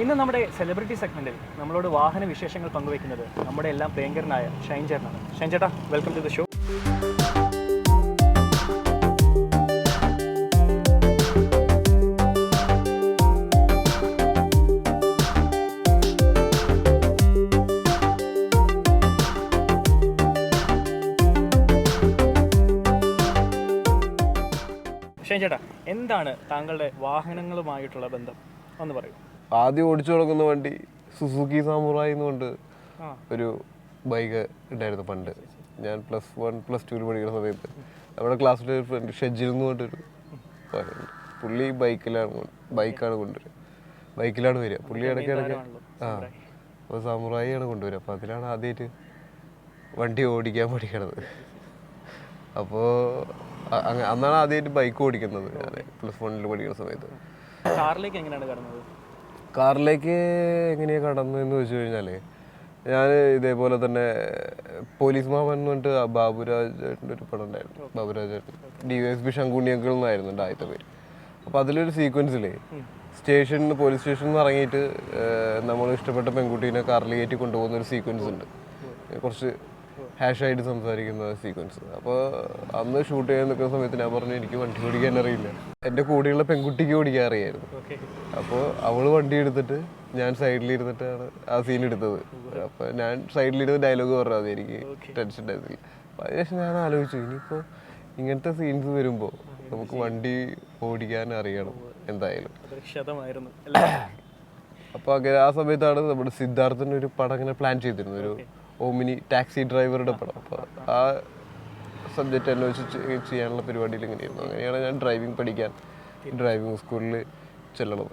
ഇന്ന് നമ്മുടെ സെലിബ്രിറ്റി സെഗ്മെന്റിൽ നമ്മളോട് വാഹന വിശേഷങ്ങൾ പങ്കുവയ്ക്കുന്നത് നമ്മുടെ എല്ലാം പ്രിയങ്കരനായ ഷൈൻ ചേട്ടനാണ്. ഷൈൻ ചേട്ടാ, welcome to the show. Shine ചേട്ടാ, എന്താണ് താങ്കളുടെ വാഹനങ്ങളുമായിട്ടുള്ള ബന്ധം ഒന്ന് പറയൂ. ആദ്യം ഓടിച്ചു തുടങ്ങുന്ന വണ്ടി സുസുക്കി സാമുറായി എന്നുകൊണ്ട് ഒരു ബൈക്ക് ഉണ്ടായിരുന്നു പണ്ട്. ഞാൻ +1 +2 പഠിക്കുന്ന സമയത്ത് നമ്മുടെ ക്ലാസ്സിലെ ഒരു ഫ്രണ്ട് ഷെജിൽ എന്ന് പറഞ്ഞിട്ടൊരു പുള്ളി ബൈക്കാണ് കൊണ്ടുവരിക, ബൈക്കിലാണ് വരിക. പുള്ളി ഇടയ്ക്കിടയ്ക്ക് അപ്പോൾ സാമുറായിയാണ് കൊണ്ടുവരിക. അപ്പോൾ അതിലാണ് ആദ്യമായിട്ട് വണ്ടി ഓടിക്കാൻ പഠിക്കണത്. അപ്പോൾ അന്നാണ് ആദ്യമായിട്ട് ബൈക്ക് ഓടിക്കുന്നത് ഞാൻ +1 പഠിക്കുന്ന സമയത്ത്. കാറിലേക്ക് എങ്ങനെയാണ് കടന്നത്? കാറിലേക്ക് എങ്ങനെയാണ് കടന്നതെന്ന് വെച്ച് കഴിഞ്ഞാൽ ഞാൻ ഇതേപോലെ തന്നെ പോലീസ് മാമൻ എന്ന് പറഞ്ഞിട്ട് ബാബുരാജേട്ടൻ്റെ ഒരു പടം ഉണ്ടായിരുന്നു. ബാബുരാജേട്ടൻ DYSP ശങ്കുണ്ണിയക്കൾ എന്നായിരുന്നു എൻ്റെ ആദ്യത്തെ പേര്. അപ്പോൾ അതിലൊരു സീക്വൻസിൽ പോലീസ് സ്റ്റേഷനിൽ നിന്ന് ഇറങ്ങിയിട്ട് നമ്മൾ ഇഷ്ടപ്പെട്ട പെൺകുട്ടീനെ കാറിൽ കയറ്റി കൊണ്ടുപോകുന്ന ഒരു സീക്വൻസ് ഉണ്ട്. കുറച്ച് ഹാഷായിട്ട് സംസാരിക്കുന്ന സീക്വൻസ്. അപ്പോൾ അന്ന് ഷൂട്ട് ചെയ്യാൻ നിൽക്കുന്ന സമയത്ത് ഞാൻ പറഞ്ഞു എനിക്ക് വണ്ടി ഓടിക്കാൻ അറിയില്ല. എൻ്റെ കൂടെയുള്ള പെൺകുട്ടിക്ക് ഓടിക്കാൻ അറിയായിരുന്നു. അപ്പോൾ അവൾ വണ്ടി എടുത്തിട്ട് ഞാൻ സൈഡിലിരുന്നിട്ടാണ് ആ സീൻ എടുത്തത്. അപ്പോൾ ഞാൻ സൈഡിലിരുന്ന് ഡയലോഗ് പറഞ്ഞാൽ മതി, എനിക്ക് ടെൻഷൻ ഉണ്ടായിരുന്നില്ല. അപ്പോൾ അതിനുശേഷം ഞാൻ ആലോചിച്ചു, ഇനിയിപ്പോൾ ഇങ്ങനത്തെ സീൻസ് വരുമ്പോൾ നമുക്ക് വണ്ടി ഓടിക്കാൻ അറിയണം എന്തായാലും. അപ്പോൾ അങ്ങനെ ആ സമയത്താണ് നമ്മുടെ സിദ്ധാർത്ഥന് ഒരു പടം അങ്ങനെ പ്ലാൻ ചെയ്തിരുന്നു, ഒരു ഓമിനി ടാക്സി ഡ്രൈവറുടെ പടം. അപ്പോൾ ആ സബ്ജക്റ്റ് അന്വേഷിച്ച് ചെയ്യാനുള്ള പരിപാടിയിൽ ഇങ്ങനെയായിരുന്നു. അങ്ങനെയാണ് ഞാൻ ഡ്രൈവിംഗ് സ്കൂളിൽ ചെല്ലണത്.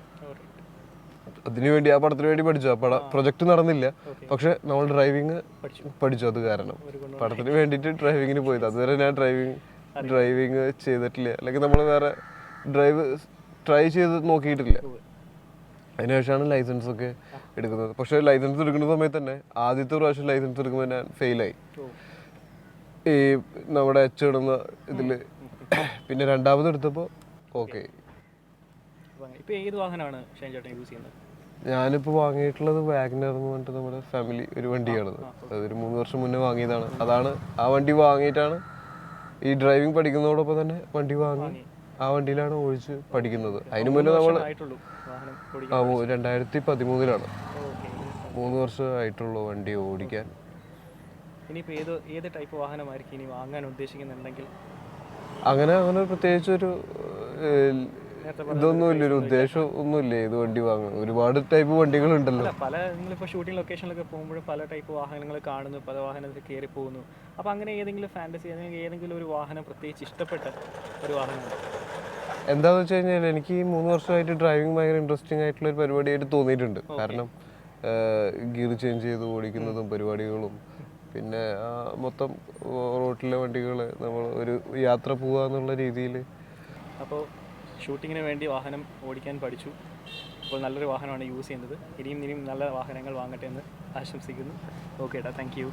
അതിനുവേണ്ടി ആ പടത്തിന് വേണ്ടി പഠിച്ചു. ആ പ്രൊജക്റ്റ് നടന്നില്ല, പക്ഷെ നമ്മൾ ഡ്രൈവിങ് പഠിച്ചു. അത് കാരണം പടത്തിന് വേണ്ടിയിട്ട് ഡ്രൈവിങ്ങിന് പോയത്. അതുവരെ ഞാൻ ഡ്രൈവിങ് ചെയ്തിട്ടില്ല, അല്ലെങ്കിൽ നമ്മൾ വേറെ ട്രൈ ചെയ്ത് നോക്കിയിട്ടില്ല. അതിനുശേഷമാണ് ലൈസൻസ് ഒക്കെ എടുക്കുന്നത്. പക്ഷേ ലൈസൻസ് എടുക്കുന്ന സമയത്ത് തന്നെ ആദ്യത്തെ പ്രാവശ്യം ലൈസൻസ് എടുക്കുമ്പോൾ ഞാൻ ഫെയിലായി ഈ നമ്മുടെ ഇടുന്ന ഇതിൽ. പിന്നെ രണ്ടാമത് എടുത്തപ്പോൾ ഓക്കെ. ഞാനിപ്പോൾ വാങ്ങിയിട്ടുള്ളത് വാഗ്നർ എന്ന് പറഞ്ഞിട്ട് നമ്മുടെ ഫാമിലി ഒരു വണ്ടിയാണത്. അതൊരു 3 വർഷം മുന്നേ വാങ്ങിയതാണ്. ആ വണ്ടി വാങ്ങിയിട്ടാണ് ഈ ഡ്രൈവിംഗ് പഠിക്കുന്നതോടൊപ്പം തന്നെ വണ്ടി വാങ്ങി ആ വണ്ടിയിലാണ് ഓടിച്ച് പഠിക്കുന്നത്. അതിനു മുന്നേ നമ്മൾ 2013 3 വർഷം ആയിട്ടുള്ളൂ വണ്ടി ഓടിക്കാൻ. ഏത് ടൈപ്പ് വാഹനമായിരിക്കും ഇനി വാങ്ങാൻ ഉദ്ദേശിക്കുന്നുണ്ടെങ്കിൽ? അങ്ങനെ പ്രത്യേകിച്ചൊരു ഇതൊന്നുമില്ല, ഒരു ഉദ്ദേശം ഒന്നുമില്ല ഏത് വണ്ടി വാങ്ങാൻ. ഒരുപാട് ടൈപ്പ് വണ്ടികളുണ്ടല്ലോ. നിങ്ങളിപ്പോൾ ഷൂട്ടിംഗ് ലൊക്കേഷനിലൊക്കെ പോകുമ്പോഴും പല ടൈപ്പ് വാഹനങ്ങൾ കാണുന്നു, പല വാഹനത്തിൽ കയറി പോകുന്നു. അപ്പോൾ അങ്ങനെ ഏതെങ്കിലും ഫാൻറ്റസി, ഏതെങ്കിലും ഒരു വാഹനം പ്രത്യേകിച്ച് ഇഷ്ടപ്പെട്ട ഒരു വാഹനം എന്താണെന്ന് വെച്ച് കഴിഞ്ഞാൽ എനിക്ക് ഈ 3 വർഷമായിട്ട് ഡ്രൈവിംഗ് ഭയങ്കര ഇൻട്രസ്റ്റിംഗ് ആയിട്ടുള്ള ഒരു പരിപാടിയായിട്ട് തോന്നിയിട്ടുണ്ട്. കാരണം ഗിയർ ചേഞ്ച് ചെയ്ത് ഓടിക്കുന്നതും പരിപാടികളും, പിന്നെ മൊത്തം റോട്ടിലെ വണ്ടികൾ നമ്മൾ ഒരു യാത്ര പോവുക എന്നുള്ള രീതിയിൽ. അപ്പോൾ ഷൂട്ടിങ്ങിന് വേണ്ടി വാഹനം ഓടിക്കാൻ പഠിച്ചു. അപ്പോൾ നല്ലൊരു വാഹനമാണ് യൂസ് ചെയ്യുന്നത്. ഇനിയും നല്ല വാഹനങ്ങൾ വാങ്ങട്ടെ എന്ന് ആശംസിക്കുന്നു. ഓക്കെ ഏട്ടാ, താങ്ക് യു.